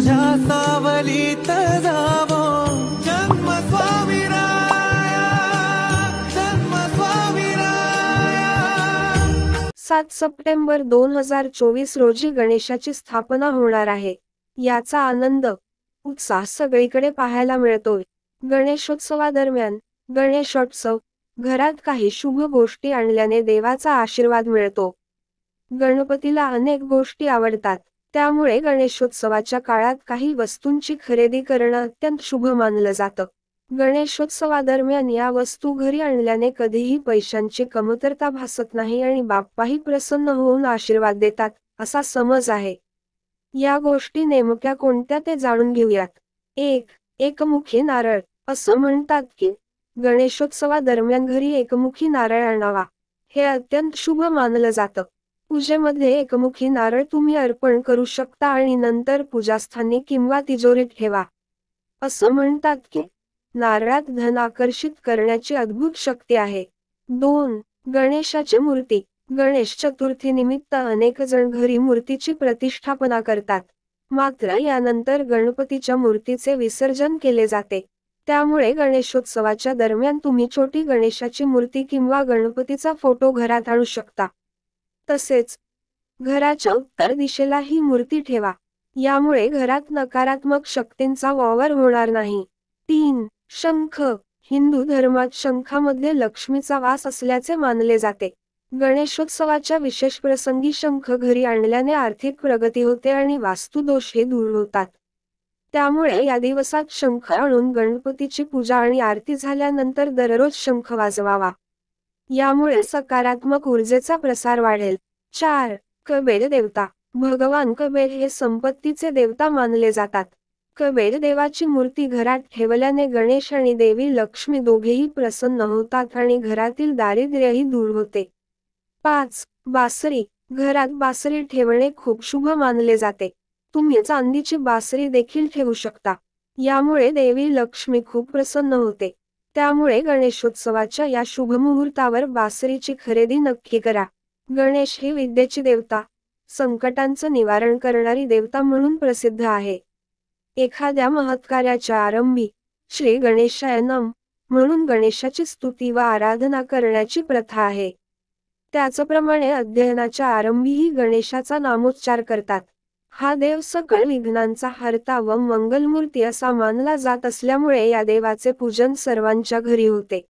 तुझ्या सावलीत जावो जन्म स्वामीराया, जन्म स्वामीराया। 7 सप्टेंबर 2024 रोजी गणेशाची स्थापना होणार आहे। याचा आनंद उत्साह सगळीकडे पाहायला मिळतोय। गणेशोत्सवादरम्यान गणेशोत्सव घरात काही शुभ गोष्टी आणल्याने देवाचा आशीर्वाद मिळतो। गणपतीला अनेक गोष्टी आवडतात, त्यामुळे गणेशोत्सवाच्या काळात काही वस्तूंची खरेदी करणं अत्यंत शुभ मानलं जातं। गणेशोत्सवादरम्यान या वस्तू घरी आणल्याने कधीही पैशांची कमतरता भासत नाही आणि बाप्पाही प्रसन्न होऊन आशीर्वाद देतात, असा समज आहे। या गोष्टी नेमक्या कोणत्या ते जाणून घेऊयात। 1. एकमुखी नारळ। असं म्हणतात की गणेशोत्सवादरम्यान घरी एकमुखी नारळ आणावा, हे अत्यंत शुभ मानलं जातं। पूजेमध्ये एकमुखी नारळ तुम्ही अर्पण करू शकता आणि नंतर पूजास्थानी किंवा तिजोरीत ठेवा। असं म्हणतात की नारळात धन आकर्षित करण्याची अद्भुत शक्ती आहे। 2. गणेशाची मूर्ती। गणेश चतुर्थीनिमित्त अनेक जण घरी मूर्तीची प्रतिष्ठापना करतात, मात्र यानंतर गणपतीच्या मूर्तीचे विसर्जन केले जाते। त्यामुळे गणेशोत्सवाच्या दरम्यान तुम्ही छोटी गणेशाची मूर्ती किंवा गणपतीचा फोटो घरात आणू शकता। तसेच घराच्या उत्तर दिशेला ही मूर्ती ठेवा, यामुळे घरात नकारात्मक शक्तींचा वावर होणार नाही। 3. शंख। हिंदू धर्मात शंखामध्ये लक्ष्मीचा वास असल्याचे मानले जाते। गणेशोत्सवाच्या विशेष प्रसंगी शंख घरी आणल्याने आर्थिक प्रगती होते आणि वास्तुदोषही दूर होतात। त्यामुळे या दिवसात शंख आणून गणपतीची पूजा आणि आरती झाल्यानंतर दररोज शंख वाजवावा, यामुळे सकारात्मक ऊर्जेचा प्रसार वाढेल। 4. कुबेर देवता। भगवान कुबेर हे संपत्तीचे देवता मानले जातात। कुबेर देवाची मूर्ती घरात ठेवल्याने गणेश आणि देवी लक्ष्मी दोघेही प्रसन्न होतात आणि घरातील दारिद्र्यही दूर होते। 5. बासरी। घरात बासरी ठेवणे खूप शुभ मानले जाते। तुम्ही चांदीची बासरी देखील ठेवू शकता, यामुळे देवी लक्ष्मी खूप प्रसन्न होते। त्यामुळे गणेशोत्सवाच्या या शुभ मुहूर्तावर बासरीची खरेदी नक्की करा। गणेश ही विद्येची देवता, संकटांचं निवारण करणारी देवता म्हणून प्रसिद्ध आहे। एखाद्या महत्कार्याच्या आरंभी श्री गणेशाय नमः म्हणून गणेशाची स्तुती व आराधना करण्याची प्रथा आहे। त्याचप्रमाणे अध्ययनाच्या आरंभीही गणेशाचा नामोच्चार करतात। हा देव सकळ विघ्नांचा हर्ता व मंगलमूर्ती असा मानला जात असल्यामुळे या देवाचे पूजन सर्वांच्या घरी होते।